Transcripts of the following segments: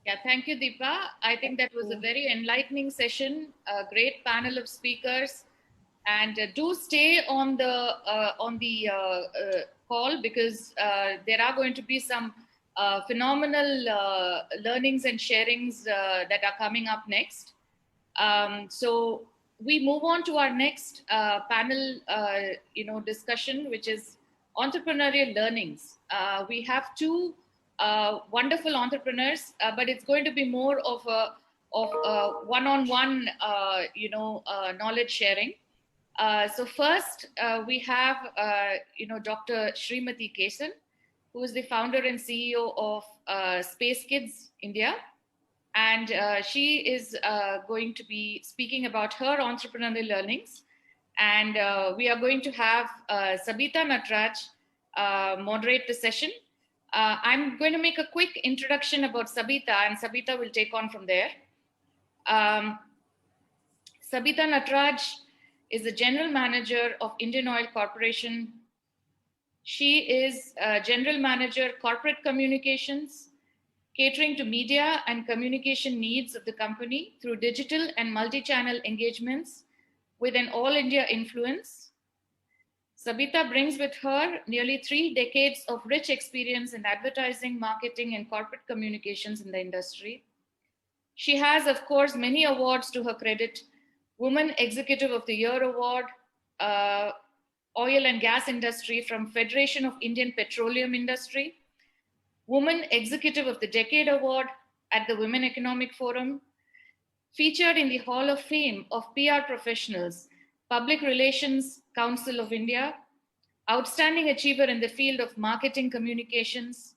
Yeah, thank you, Deepa. I think that was a very enlightening session, a great panel of speakers, and do stay on the call because there are going to be some phenomenal learnings and sharings that are coming up next. So we move on to our next panel, discussion, which is entrepreneurial learnings. We have two wonderful entrepreneurs, but it's going to be more of a one-on-one, knowledge sharing. So first, we have, Dr. Srimathy Kesan, who is the founder and CEO of Kidz India. And she is going to be speaking about her entrepreneurial learnings. And we are going to have Sabitha Natraj moderate the session. I'm going to make a quick introduction about Sabitha, and Sabitha will take on from there. Um, Sabitha Natraj is the general manager of Indian Oil Corporation. She is general manager, corporate communications, catering to media and communication needs of the company through digital and multi-channel engagements with an all-India influence. Sabitha brings with her nearly 3 decades of rich experience in advertising, marketing, and corporate communications in the industry. She has, of course, many awards to her credit: Woman Executive of the Year Award, Oil and Gas Industry from Federation of Indian Petroleum Industry, Woman Executive of the Decade Award at the Women Economic Forum, featured in the Hall of Fame of PR Professionals, Public Relations Council of India, Outstanding Achiever in the Field of Marketing Communications,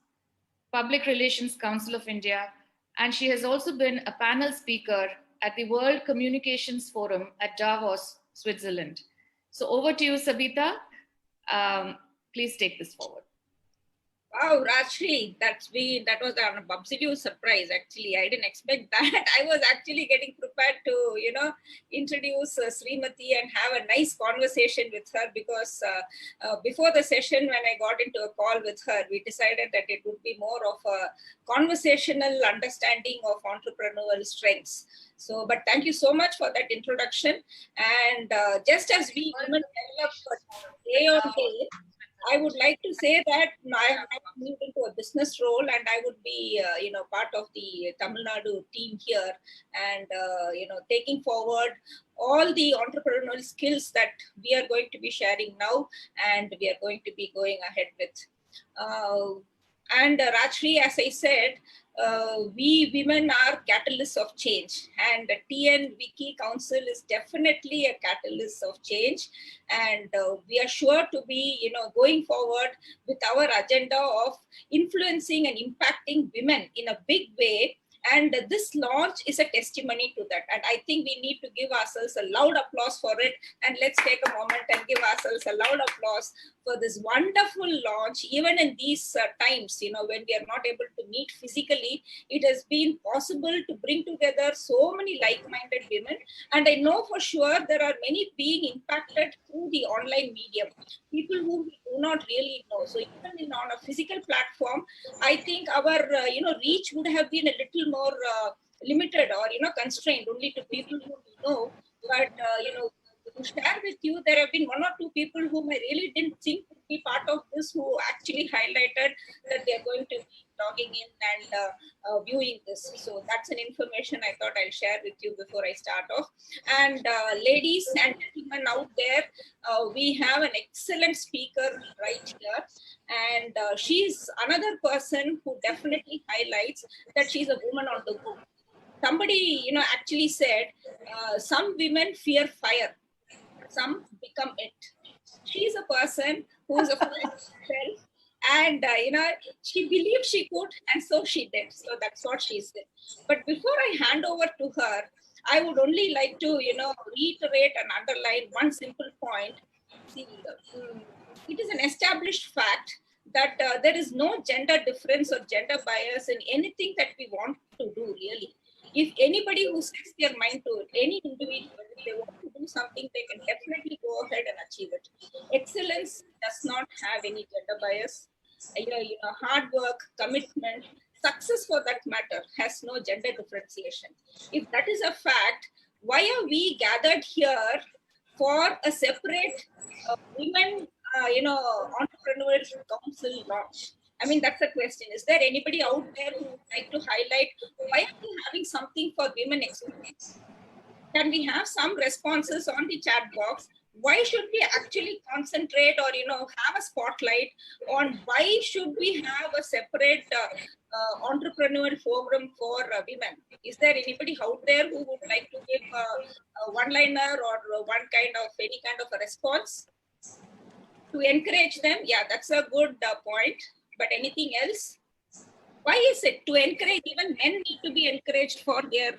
Public Relations Council of India, and she has also been a panel speaker at the World Communications Forum at Davos, Switzerland. So over to you, Sabitha. Please take this forward. Wow, Rajshri, that was an absolute surprise. Actually, I didn't expect that. I was actually getting prepared to, introduce Srimathy and have a nice conversation with her because before the session, when I got into a call with her, we decided that it would be more of a conversational understanding of entrepreneurial strengths. So, but thank you so much for that introduction. And just as we women develop day on day, I would like to say that I have moved into a business role and I would be, part of the Tamilnadu team here and, taking forward all the entrepreneurial skills that we are going to be sharing now and we are going to be going ahead with. And Rajshri, as I said, we women are catalysts of change, and the TN WICCI Council is definitely a catalyst of change. And we are sure to be, going forward with our agenda of influencing and impacting women in a big way. And this launch is a testimony to that. And I think we need to give ourselves a loud applause for it. And let's take a moment and give ourselves a loud applause for this wonderful launch. Even in these times, when we are not able to meet physically, it has been possible to bring together so many like-minded women. And I know for sure there are many being impacted through the online medium, people whom we do not really know. So even on a physical platform, I think our, reach would have been a little more limited or, constrained only to people who we know. But, to share with you, there have been 1 or 2 people whom I really didn't think would be part of this who actually highlighted that they're going to be logging in and viewing this. So that's an information I thought I'll share with you before I start off. And ladies and gentlemen out there, we have an excellent speaker right here. And she's another person who definitely highlights that she's a woman on the move. Somebody, actually said, some women fear fire, some become it. She's a person who is a fire herself, and she believed she could, and so she did. So that's what she said. But before I hand over to her, I would only like to, reiterate and underline one simple point. See, it is an established fact that there is no gender difference or gender bias in anything that we want to do, really. If anybody who sets their mind to it, any individual, if they want to do something, they can definitely go ahead and achieve it. Excellence does not have any gender bias. Hard work, commitment, success for that matter has no gender differentiation. If that is a fact, why are we gathered here for a separate women, entrepreneurial council launch? I mean, that's a question. Is there anybody out there who would like to highlight why are we having something for women exclusively? Can we have some responses on the chat box? Why should we actually concentrate or have a spotlight on why should we have a separate entrepreneurial forum for women? Is there anybody out there who would like to give a one-liner or any kind of a response to encourage them? Yeah, that's a good point. But anything else? Why is it to encourage? Even men need to be encouraged for their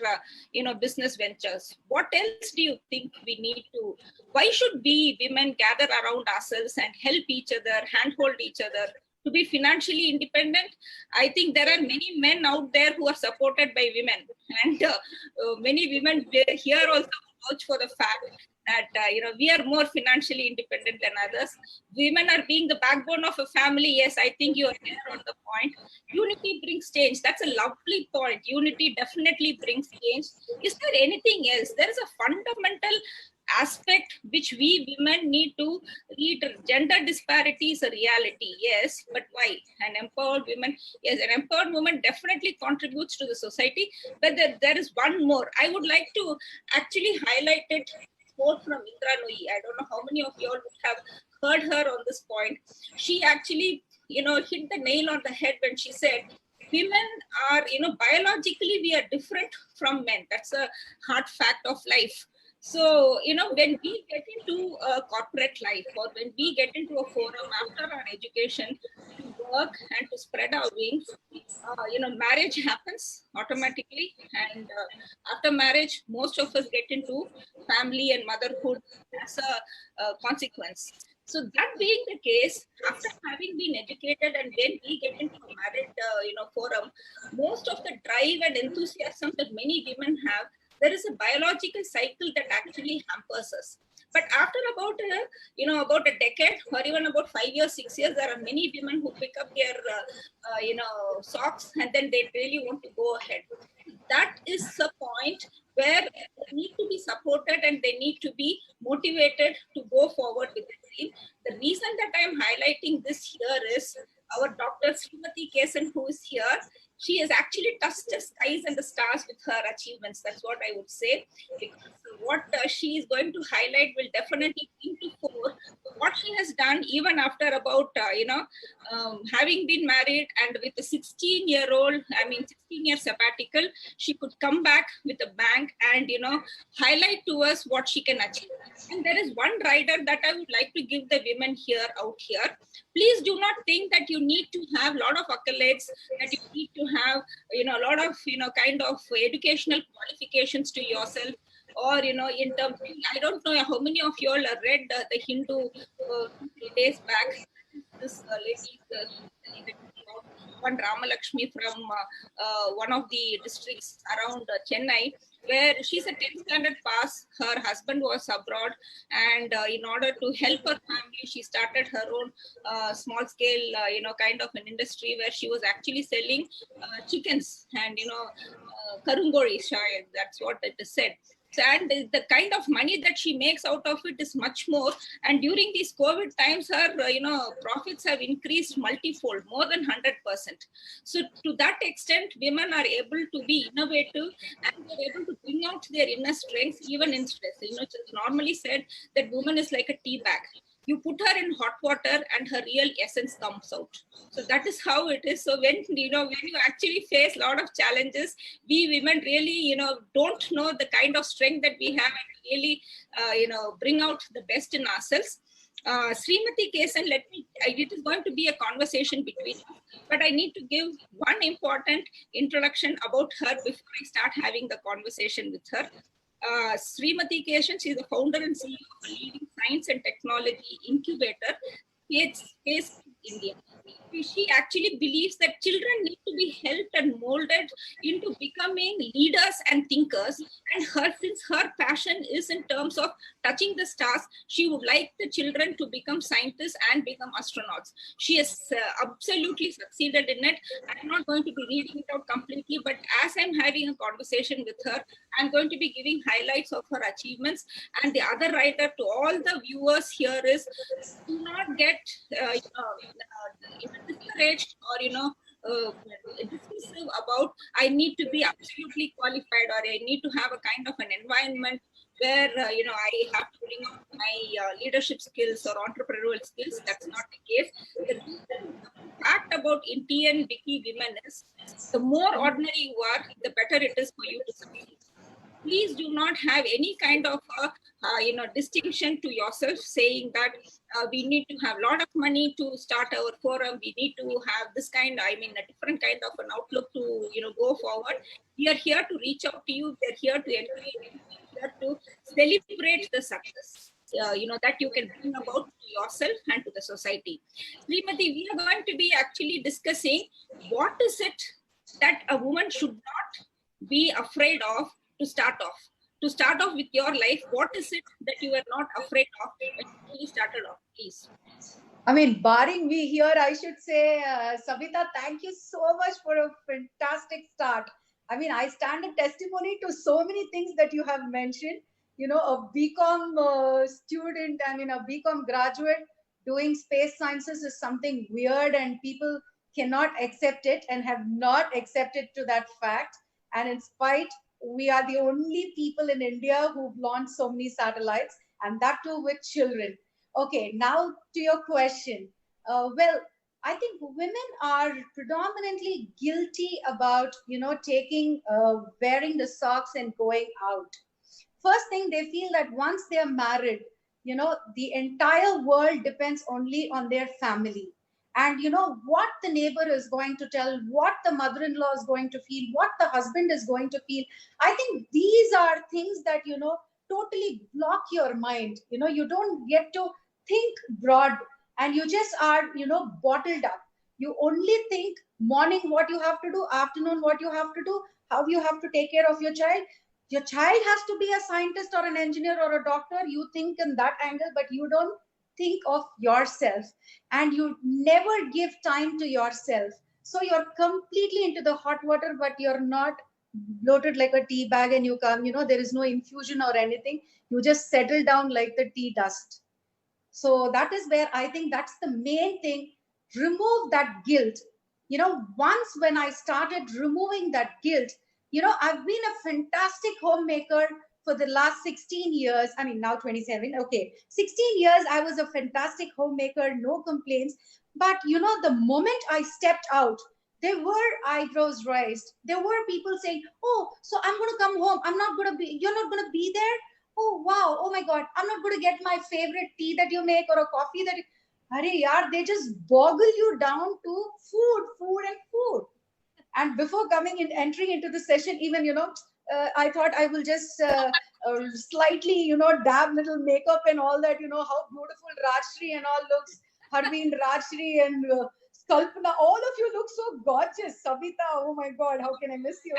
business ventures. What else do you think we need to? Why should we women gather around ourselves and help each other, handhold each other to be financially independent? I think there are many men out there who are supported by women, and many women here also vouch for the fact that we are more financially independent than others. Women are being the backbone of a family. Yes, I think you are there on the point. Unity brings change. That's a lovely point. Unity definitely brings change. Is there anything else? There is a fundamental aspect which we women need to read. Gender disparity is a reality, yes, but why? An empowered woman, yes, an empowered woman definitely contributes to the society. But there is one more. I would like to actually highlight it. Quote from Indra Nooyi. I don't know how many of you all would have heard her on this point. She actually, hit the nail on the head when she said, women are, biologically we are different from men. That's a hard fact of life. So, when we get into a corporate life or when we get into a forum after our education to work and to spread our wings, marriage happens automatically. And after marriage, most of us get into family and motherhood as a consequence. So that being the case, after having been educated and when we get into a married, forum, most of the drive and enthusiasm that many women have, there is a biological cycle that actually hampers us. But after about a decade or even about 5 years, 6 years, there are many women who pick up their socks and then they really want to go ahead. That is the point where they need to be supported and they need to be motivated to go forward with the dream. The reason that I am highlighting this here is our Dr. Srimathy Kesan, who is here. She has actually touched the skies and the stars with her achievements. That's what I would say. Because what she is going to highlight will definitely bring to fore what she has done even after about, having been married and with a 16-year sabbatical, she could come back with a bang and, highlight to us what she can achieve. And there is one rider that I would like to give the women here out here. Please do not think that you need to have a lot of accolades, that you need to have, a lot of, kind of educational qualifications to yourself. Or, in terms, I don't know how many of you all read the Hindu 3 days back. This lady, one Ramalakshmi from one of the districts around Chennai, where she's a 10th standard pass. Her husband was abroad, and in order to help her family, she started her own small scale, kind of an industry where she was actually selling chickens and, karungori, that's what it is said. And the kind of money that she makes out of it is much more. And during these COVID times, her profits have increased multifold, more than 100%. So to that extent, women are able to be innovative and they're able to bring out their inner strengths even in stress. It's normally said that woman is like a tea bag. You put her in hot water and her real essence comes out. So that is how it is. So when you actually face a lot of challenges, we women really don't know the kind of strength that we have and really bring out the best in ourselves. Srimathy Kesan, it is going to be a conversation between us, but I need to give one important introduction about her before I start having the conversation with her. Srimathy Kesan, she is the founder and CEO of a leading science and technology incubator, Kidz India. she actually believes that children need to be helped and molded into becoming leaders and thinkers. And since her passion is in terms of touching the stars, she would like the children to become scientists and become astronauts. She has absolutely succeeded in it. I'm not going to be reading it out completely, but as I'm having a conversation with her, I'm going to be giving highlights of her achievements. And the other writer to all the viewers here is, do not get discouraged or dismissive about I need to be absolutely qualified or I need to have a kind of an environment where I have to bring out my leadership skills or entrepreneurial skills. That's not the case. The fact about Indian WICCI women is, the more ordinary you are, the better it is for you to succeed. Please do not have any kind of distinction to yourself saying that we need to have a lot of money to start our forum. We need to have this kind, a different kind of an outlook to, go forward. We are here to reach out to you. We are here to encourage you. We are here to celebrate the success, that you can bring about to yourself and to the society. Srimathy, we are going to be actually discussing what is it that a woman should not be afraid of to start off with your life. What is it that you are not afraid of when you started off, please? I mean, barring me here, I should say, Sabitha, thank you so much for a fantastic start. I mean, I stand a testimony to so many things that you have mentioned. A BCom student, a BCom graduate doing space sciences is something weird, and people cannot accept it and have not accepted to that fact. And in spite, we are the only people in India who've launched so many satellites, and that too with children. Okay, now to your question. Well, I think women are predominantly guilty about, wearing the socks and going out. First thing, they feel that once they're married, the entire world depends only on their family. And what the neighbor is going to tell, what the mother-in-law is going to feel, what the husband is going to feel. I think these are things that, totally block your mind. You don't get to think broad, and you just are, bottled up. You only think morning what you have to do, afternoon what you have to do, how you have to take care of your child. Your child has to be a scientist or an engineer or a doctor. You think in that angle, but you don't think of yourself, and you never give time to yourself. So you're completely into the hot water, but you're not bloated like a tea bag, and you come, there is no infusion or anything. You just settle down like the tea dust. So that is where I think that's the main thing. Remove that guilt. Once when I started removing that guilt, I've been a fantastic homemaker for the last 16 years. I mean, now 27. Okay. 16 years, I was a fantastic homemaker, no complaints. But, the moment I stepped out, there were eyebrows raised. There were people saying, oh, so I'm going to come home. You're not going to be there? Oh, wow. Oh, my God. I'm not going to get my favorite tea that you make or a coffee that you... Arey, yaar, they just boggle you down to food and food. And before entering into the session, even, I thought I will just slightly, dab little makeup and all that, how beautiful Rajshri and all looks. Harveen, Rajshri and Kalpana, all of you look so gorgeous. Sabitha, oh my God, how can I miss you?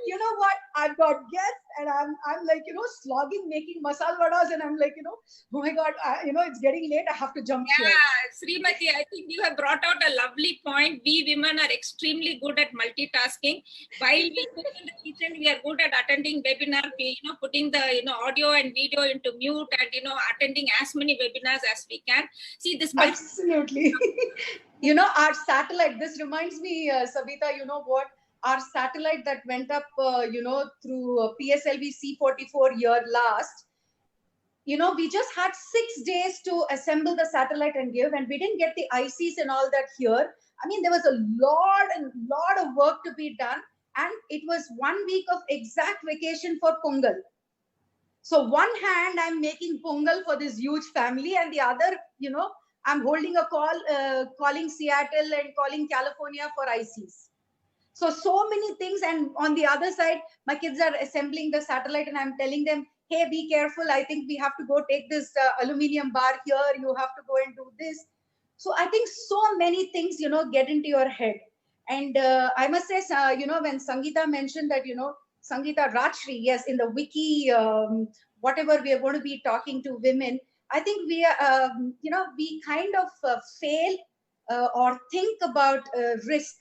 You know what? I've got guests, and I'm like, slogging, making masala vadas, and I'm like, oh my God, it's getting late. I have to jump here. Srimathy, I think you have brought out a lovely point. We women are extremely good at multitasking. While we cook in the kitchen, we are good at attending webinar, putting the, audio and video into mute and, attending as many webinars as we can. See, this absolutely. Our satellite, this reminds me, Sabitha, you know what? Our satellite that went up, through PSLV C44 year last, we just had 6 days to assemble the satellite and give, and we didn't get the ICs and all that here. I mean, there was a lot of work to be done, and it was 1 week of exact vacation for Pongal. So one hand, I'm making Pongal for this huge family, and the other, I'm holding a call, calling Seattle and calling California for ICs. So many things. And on the other side, my kids are assembling the satellite, and I'm telling them, hey, be careful. I think we have to go take this aluminium bar here. You have to go and do this. So I think so many things, get into your head. And I must say, when Sangeeta mentioned that, Sangeeta Rajshri, yes, in the WICCI, whatever we are going to be talking to women, I think we are, we kind of fail or think about risk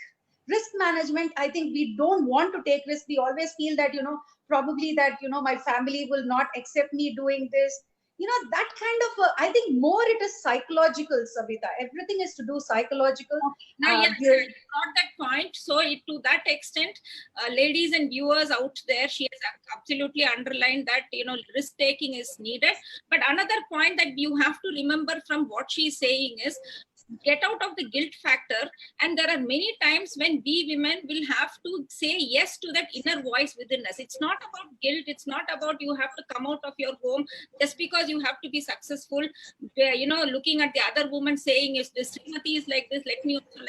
management. I think we don't want to take risk. We always feel that, probably that, my family will not accept me doing this. That kind of, I think more it is psychological, Sabitha. Everything is to do psychological. Now, yes, I got that point. So to that extent, ladies and viewers out there, she has absolutely underlined that, risk taking is needed. But another point that you have to remember from what she is saying is, get out of the guilt factor. And there are many times when we women will have to say yes to that inner voice within us. It's not about guilt. It's not about you have to come out of your home just because you have to be successful. Looking at the other woman saying, if this Srimathy is like this, let me also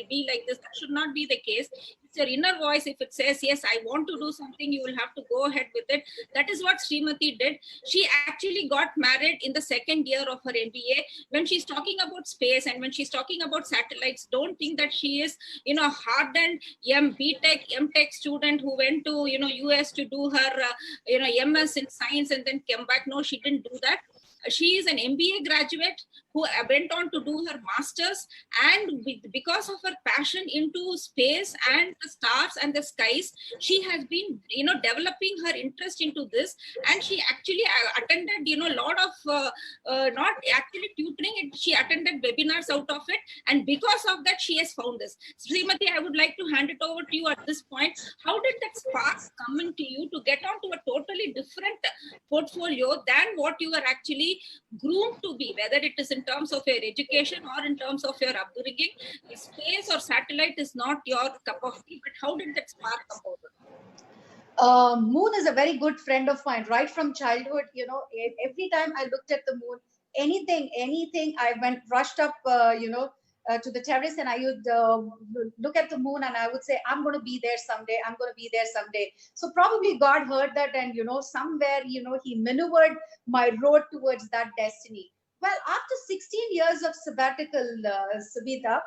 be like this. That should not be the case. It's your inner voice. If it says, yes, I want to do something, you will have to go ahead with it. That is what Srimathy did. She actually got married in the second year of her MBA. When she's talking about space and when she's talking about satellites, don't think that she is, hardened BTech, MTech student who went to, US to do her, MS in science and then came back. No, she didn't do that. She is an MBA graduate who went on to do her master's, and because of her passion into space and the stars and the skies, she has been, developing her interest into this. And she actually attended, a lot of, not actually tutoring, she attended webinars out of it. And because of that, she has found this. Srimathy, I would like to hand it over to you at this point. How did that spark come into you to get onto a totally different portfolio than what you were actually groomed to be, whether it is in terms of your education or in terms of your upbringing? Space or satellite is not your cup of tea, but how did that spark come over? Moon is a very good friend of mine right from childhood. Every time I looked at the moon, anything, I went rushed up, to the terrace, and I would look at the moon and I would say, I'm going to be there someday. I'm going to be there someday. So probably God heard that, and somewhere, he maneuvered my road towards that destiny. Well, after 16 years of sabbatical, Sabitha,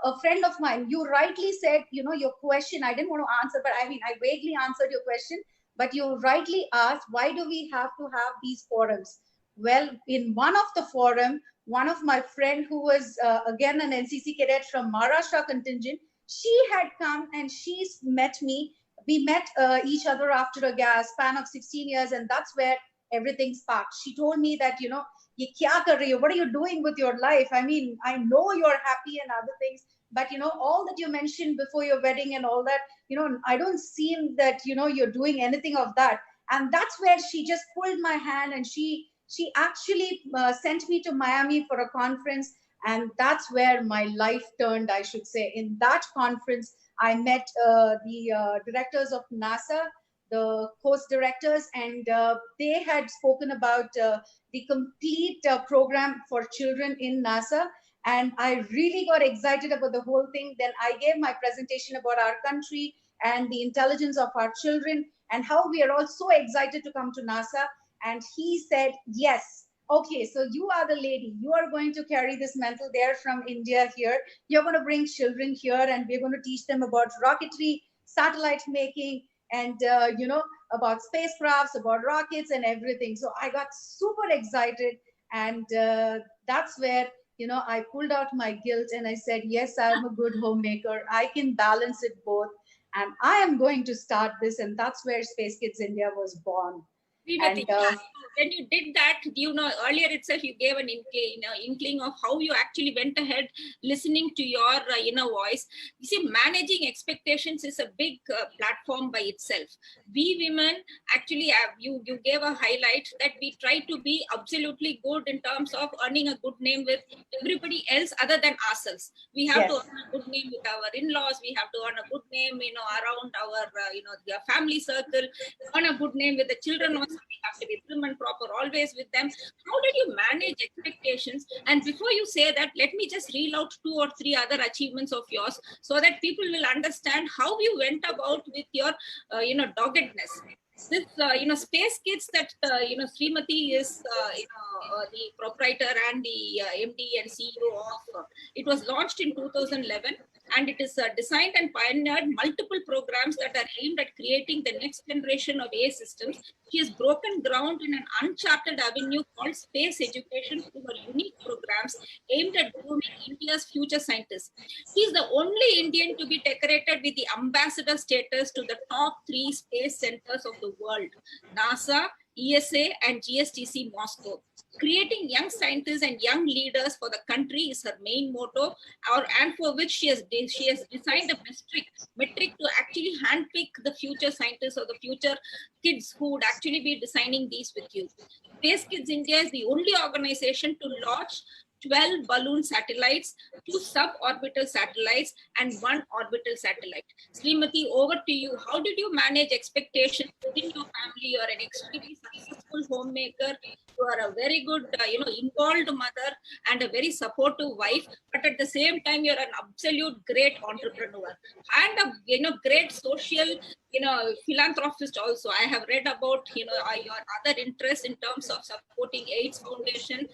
a friend of mine, you rightly said, your question, I didn't want to answer, but I vaguely answered your question, but you rightly asked, why do we have to have these forums? Well, in one of the forum, one of my friend who was, again, an NCC cadet from Maharashtra contingent, she had come and she met me. We met each other after a span of 16 years, and that's where everything sparked. She told me that, ye kya kar rahi ho? What are you doing with your life? I mean, I know you're happy and other things, but, all that you mentioned before your wedding and all that, I don't see that, you're doing anything of that. And that's where she just pulled my hand, and she actually sent me to Miami for a conference. And that's where my life turned, I should say. In that conference, I met the directors of NASA, the course directors, and they had spoken about the complete program for children in NASA. And I really got excited about the whole thing. Then I gave my presentation about our country and the intelligence of our children and how we are all so excited to come to NASA. And he said, yes, okay, so you are the lady. You are going to carry this mantle there from India here. You're going to bring children here, and we're going to teach them about rocketry, satellite making, and, about spacecrafts, about rockets and everything. So I got super excited. And that's where, I pulled out my guilt and I said, yes, I'm a good homemaker. I can balance it both. And I am going to start this. And that's where Space Kidz India was born. And, when you did that, earlier itself, you gave an inkling of how you actually went ahead listening to your inner voice. You see, managing expectations is a big platform by itself. We women actually you gave a highlight that we try to be absolutely good in terms of earning a good name with everybody else other than ourselves. We have to earn a good name with our in-laws. We have to earn a good name, around our, family circle, earn a good name with the children also. We have to be prim and proper always with them. How did you manage expectations? And before you say that, let me just reel out 2 or 3 other achievements of yours so that people will understand how you went about with your, doggedness. this Space Kidz that Srimathy is the proprietor and the MD and CEO of. It was launched in 2011, and it is designed and pioneered multiple programs that are aimed at creating the next generation of AI systems. She has broken ground in an uncharted avenue called space education through her unique programs aimed at grooming India's future scientists. He is the only Indian to be decorated with the ambassador status to the top 3 space centers of the world: NASA, ESA, and GSTC Moscow. Creating young scientists and young leaders for the country is her main motto, and for which she has designed a metric to actually handpick the future scientists or the future kids who would actually be designing these with you. Space Kidz India is the only organization to launch 12 balloon satellites, 2 suborbital satellites, and 1 orbital satellite. Srimathy, over to you. How did you manage expectations within your family? You are an extremely successful homemaker. You are a very good, involved mother and a very supportive wife. But at the same time, you're an absolute great entrepreneur and a, great social, philanthropist also. I have read about, your other interests in terms of supporting AIDS Foundation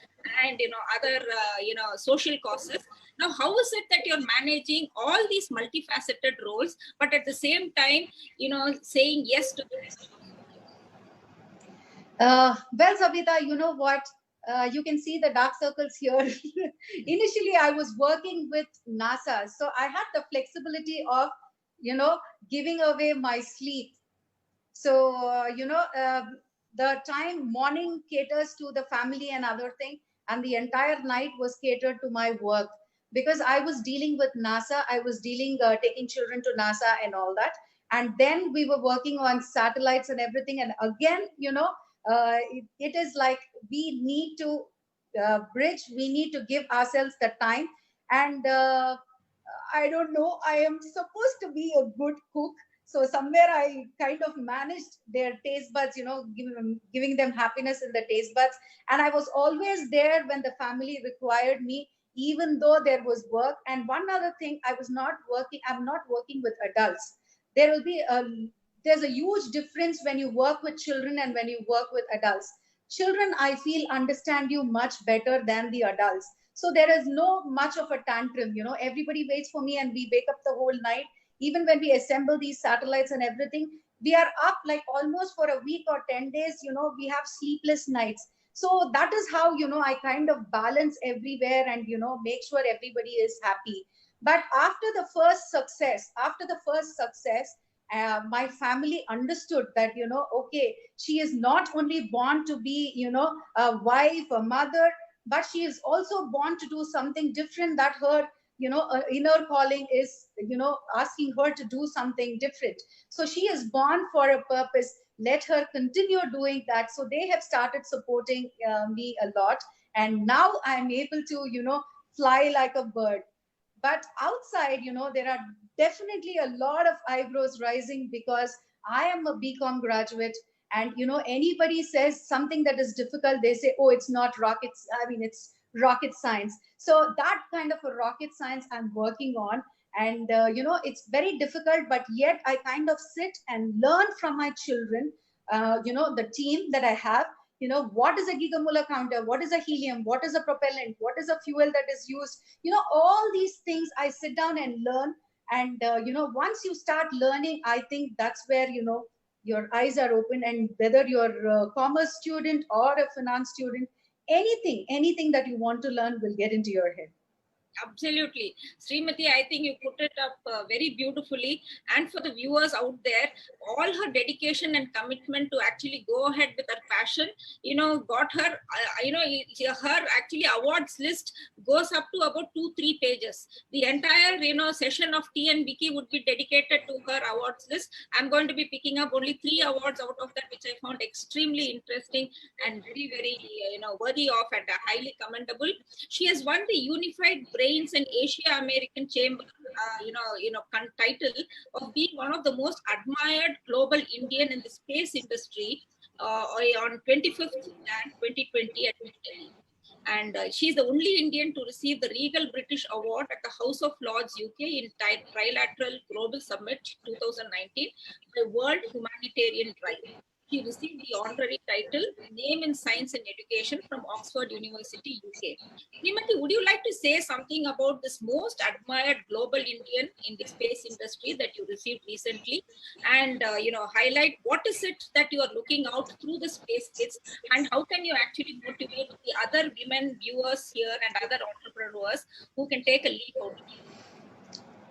and other social causes. Now, how is it that you're managing all these multifaceted roles, but at the same time saying yes to this? Well, Sabitha, you know what, you can see the dark circles here. Initially I was working with NASA, so I had the flexibility of giving away my sleep. So the time morning caters to the family and other thing, and the entire night was catered to my work, because I was dealing with NASA. I was taking children to NASA and all that, and then we were working on satellites and everything. And again, it is like we need to bridge. We need to give ourselves the time, and I don't know. I am supposed to be a good cook, so somewhere I kind of managed their taste buds, giving them happiness in the taste buds. And I was always there when the family required me, even though there was work. And one other thing, I'm not working with adults. There's a huge difference when you work with children and when you work with adults. Children, I feel, understand you much better than the adults. So there is no much of a tantrum. Everybody waits for me and we wake up the whole night. Even when we assemble these satellites and everything, we are up like almost for a week or 10 days. We have sleepless nights. So that is how, I kind of balance everywhere and, make sure everybody is happy. But after the first success, my family understood that, okay, she is not only born to be, a wife, a mother, but she is also born to do something different, that her inner calling is asking her to do something different. So she is born for a purpose. Let her continue doing that. So they have started supporting me a lot, and now I'm able to fly like a bird. But outside, there are definitely a lot of eyebrows rising, because I am a BCom graduate, and anybody says something that is difficult, they say, oh, it's not rockets. I mean, it's rocket science. So that kind of a rocket science I'm working on. And it's very difficult, but yet I kind of sit and learn from my children, the team that I have. What is a gigamolar counter, what is a helium, what is a propellant, what is a fuel that is used, all these things I sit down and learn. And once you start learning, I think that's where your eyes are open. And whether you're a commerce student or a finance student, anything that you want to learn will get into your head. Absolutely. Srimathy, I think you put it up very beautifully. And for the viewers out there, all her dedication and commitment to actually go ahead with her passion, got her, her actually awards list goes up to about 2-3 pages. The entire, session of tea and WICCI would be dedicated to her awards list. I'm going to be picking up only 3 awards out of that, which I found extremely interesting and very, very, worthy of and highly commendable. She has won the Unified Brains and Asia American Chamber, title of being one of the most admired global Indian in the space industry on 25th Jan 2020 at New Delhi. And she's the only Indian to receive the Regal British Award at the House of Lords, UK, in Trilateral Global Summit 2019, the World Humanitarian Drive. She received the honorary title Name in Science and Education from Oxford University, UK. Srimathy, would you like to say something about this most admired global Indian in the space industry that you received recently, and highlight what is it that you are looking out through the Space Kids, and how can you actually motivate the other women viewers here and other entrepreneurs who can take a leap out of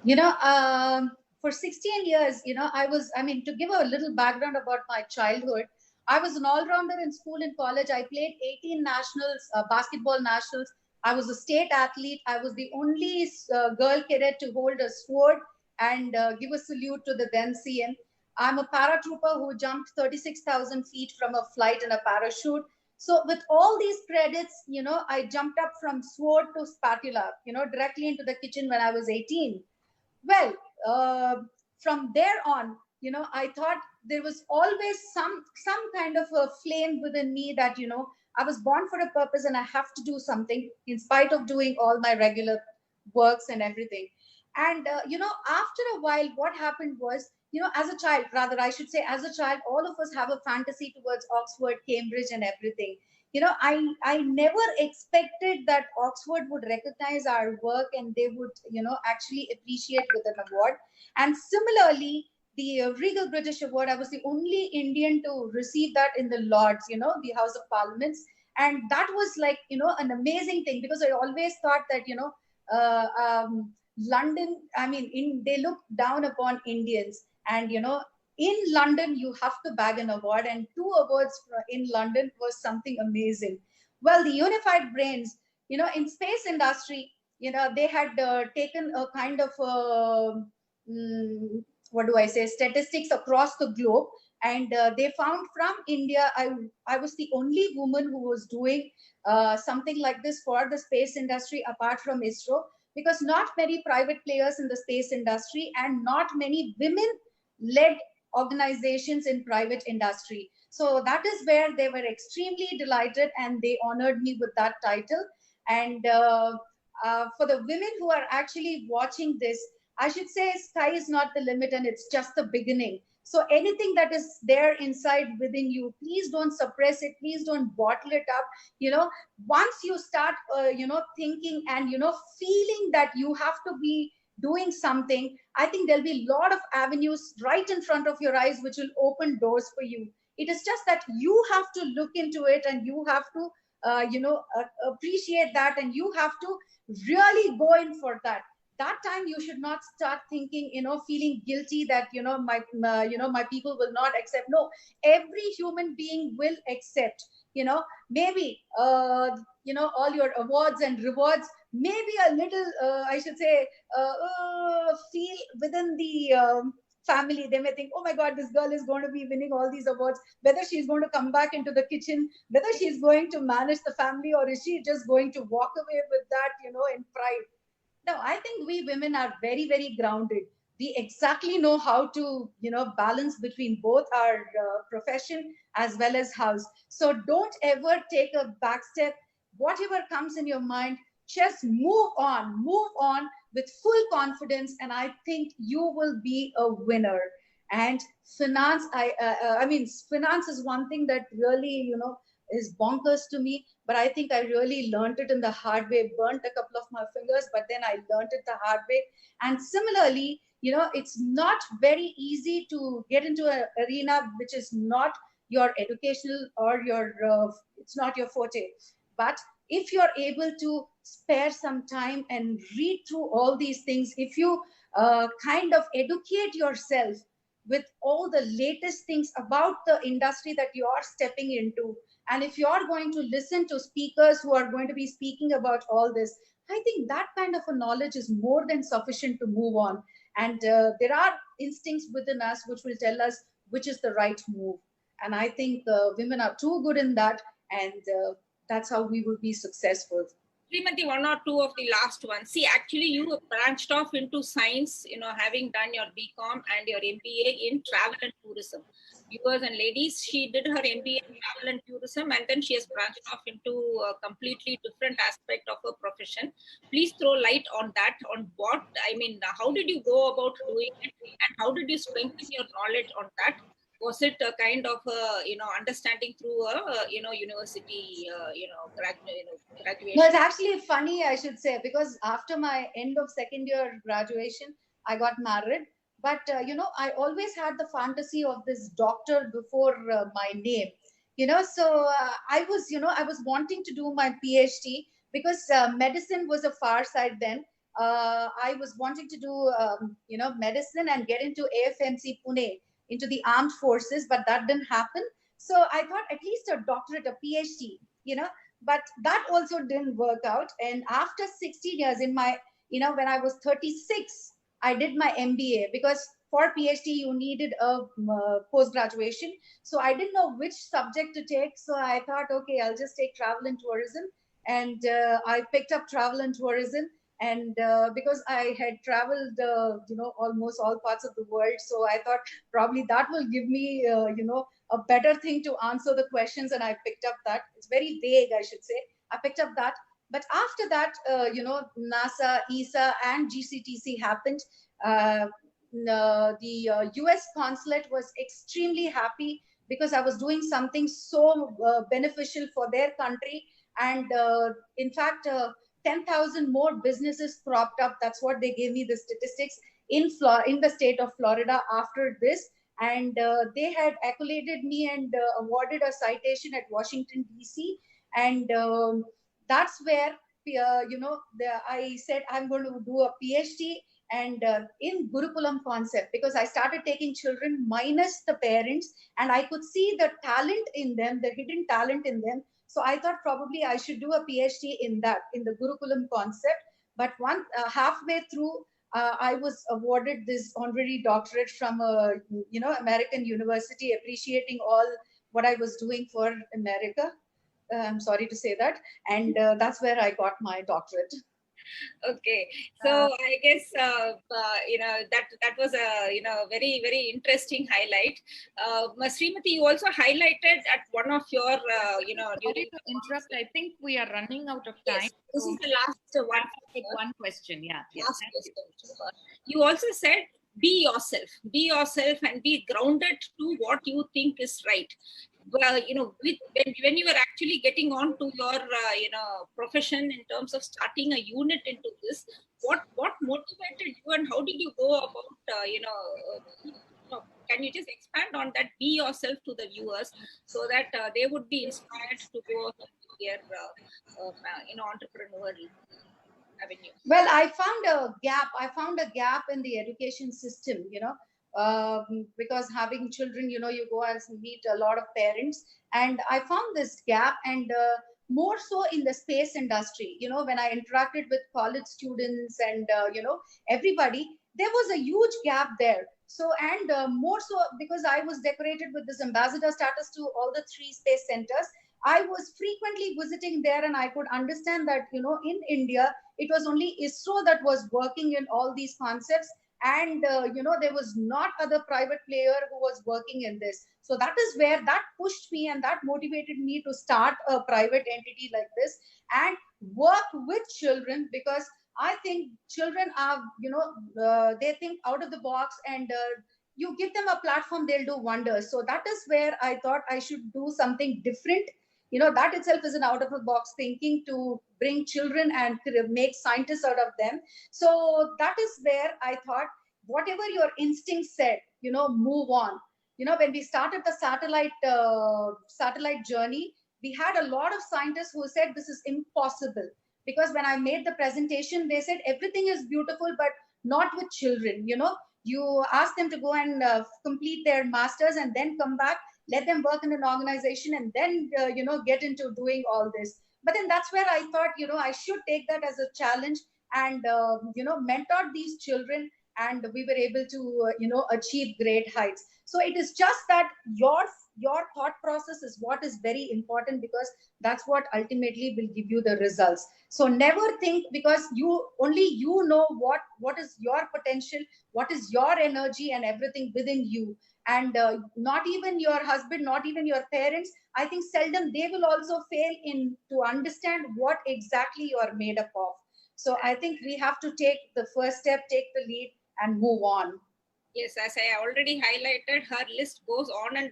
it? For 16 years, to give a little background about my childhood, I was an all-rounder in school and college. I played 18 nationals, basketball nationals. I was a state athlete. I was the only girl cadet to hold a sword and give a salute to the then CM. I'm a paratrooper who jumped 36,000 feet from a flight in a parachute. So with all these credits, I jumped up from sword to spatula, directly into the kitchen when I was 18. Well, from there on, I thought there was always some kind of a flame within me that, I was born for a purpose and I have to do something in spite of doing all my regular works and everything. And after a while, what happened was, as a child, rather I should say, as a child, all of us have a fantasy towards Oxford, Cambridge, and everything. I never expected that Oxford would recognize our work and they would, actually appreciate with an award. And similarly, the Regal British Award, I was the only Indian to receive that in the Lords, the House of Parliaments. And that was like, an amazing thing, because I always thought that, London, they look down upon Indians, and, in London, you have to bag an award, and 2 awards in London was something amazing. Well, the Unified Brains, in space industry, they had taken a kind of, what do I say, statistics across the globe. And they found from India, I was the only woman who was doing something like this for the space industry apart from ISRO, because not many private players in the space industry and not many women led organizations in private industry. So that is where they were extremely delighted and they honored me with that title. And for the women who are actually watching this, I should say sky is not the limit and it's just the beginning. So anything that is there inside within you, please don't suppress it. Please don't bottle it up. Once you start, thinking and, feeling that you have to be doing something, I think there'll be a lot of avenues right in front of your eyes, which will open doors for you. It is just that you have to look into it and you have to, appreciate that, and you have to really go in for that. That time you should not start thinking, feeling guilty that, my people will not accept. No, every human being will accept, maybe, all your awards and rewards, maybe a little, I should say, feel within the family. They may think, oh my God, this girl is going to be winning all these awards, whether she's going to come back into the kitchen, whether she's going to manage the family, or is she just going to walk away with that, in pride. No, I think we women are very, very grounded. We exactly know how to, balance between both our profession as well as house. So don't ever take a back step. Whatever comes in your mind, just move on with full confidence, and I think you will be a winner. And finance, finance is one thing that really, is bonkers to me, but I think I really learned it in the hard way. Burnt a couple of my fingers, but then I learned it the hard way. And similarly, it's not very easy to get into an arena which is not your educational or your it's not your forte. But if you're able to spare some time and read through all these things, if you kind of educate yourself with all the latest things about the industry that you are stepping into, and if you're going to listen to speakers who are going to be speaking about all this, I think that kind of a knowledge is more than sufficient to move on. And there are instincts within us which will tell us which is the right move. And I think women are too good in that, and that's how we will be successful. Srimathy, one or two of the last ones. See, actually, you branched off into science, having done your BCom and your MBA in travel and tourism. Viewers and ladies, she did her MBA in travel and tourism, and then she has branched off into a completely different aspect of her profession. Please throw light on that, on how did you go about doing it, and how did you strengthen your knowledge on that? Was it a kind of understanding through a university graduation? No, it's actually funny, I should say, because after my end of second year graduation, I got married. But I always had the fantasy of this doctor before my name. So I was wanting to do my PhD because medicine was a far side then. I was wanting to do medicine and get into AFMC Pune, into the armed forces, but that didn't happen. So I thought at least a doctorate, a PhD, but that also didn't work out. And after 16 years, when I was 36, I did my MBA, because for PhD you needed a post graduation. So I didn't know which subject to take, so I thought, okay, I'll just take travel and tourism. And I picked up travel and tourism. And because I had traveled almost all parts of the world, so I thought probably that will give me a better thing to answer the questions, and I picked up that. It's very vague, I should say. I picked up that. But after that, NASA, ESA, and GCTC happened. The US consulate was extremely happy because I was doing something so beneficial for their country. And in fact, 10,000 more businesses cropped up. That's what they gave me the statistics in the state of Florida after this. And they had accoladed me and awarded a citation at Washington, D.C. And that's where, I said I'm going to do a PhD and in Gurukulam concept, because I started taking children minus the parents, and I could see the talent in them, the hidden talent in them. So I thought probably I should do a PhD in the Gurukulam concept. But halfway through, I was awarded this honorary doctorate from a American university, appreciating all what I was doing for America. I'm sorry to say that, and that's where I got my doctorate. Okay, so I guess that was a very, very interesting highlight. Srimathy, you also highlighted at one of your Sorry to interrupt. I think we are running out of time. Yes, this is the last one. One question, yeah. Last question. You also said be yourself, and be grounded to what you think is right. Well, when you were actually getting on to your profession in terms of starting a unit into this, what motivated you, and how did you go about can you just expand on that? Be yourself to the viewers, so that they would be inspired to go here entrepreneurial avenue. Well, I found a gap in the education system, because having children, you go and meet a lot of parents, and I found this gap. And more so in the space industry, when I interacted with college students and everybody, there was a huge gap there. So, and more so because I was decorated with this ambassador status to all the 3 space centers, I was frequently visiting there, and I could understand that in India it was only ISRO that was working in all these concepts, and there was not other private player who was working in this. So that is where that pushed me, and that motivated me to start a private entity like this and work with children, because I think children are they think out of the box, and you give them a platform, they'll do wonders. So that is where I thought I should do something different. That itself is an out of the box thinking, to bring children and make scientists out of them. So that is where I thought, whatever your instinct said, move on. When we started the satellite journey, we had a lot of scientists who said this is impossible, because when I made the presentation, they said everything is beautiful, but not with children. You ask them to go and complete their masters and then come back, let them work in an organization, and then get into doing all this. But then that's where I thought I should take that as a challenge, and mentor these children, and we were able to achieve great heights. So it is just that your thought process is what is very important, because that's what ultimately will give you the results. So never think, because only you know what is your potential, what is your energy, and everything within you. And not even your husband, not even your parents, I think seldom they will also fail in to understand what exactly you are made up of. So I think we have to take the first step, take the lead, and move on. Yes, as I already highlighted, her list goes on, and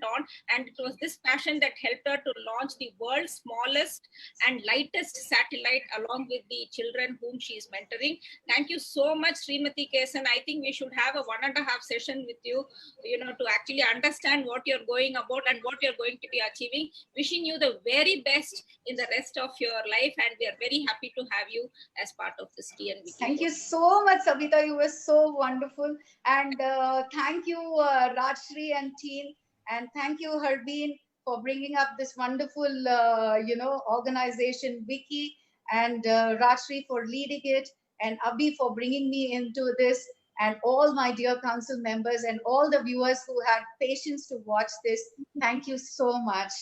it was this passion that helped her to launch the world's smallest and lightest satellite along with the children whom she is mentoring. Thank you so much, Srimathy Kesan. I think we should have a 1.5 session with you, to actually understand what you're going about and what you're going to be achieving. Wishing you the very best in the rest of your life, and we are very happy to have you as part of this TNVK. Thank you so much, Sabitha. You were so wonderful. And thank you, Rajshri and team. And thank you, Harbeen, for bringing up this wonderful, organization, WICCI, and Rajshri for leading it, and Abhi for bringing me into this, and all my dear council members and all the viewers who had patience to watch this. Thank you so much.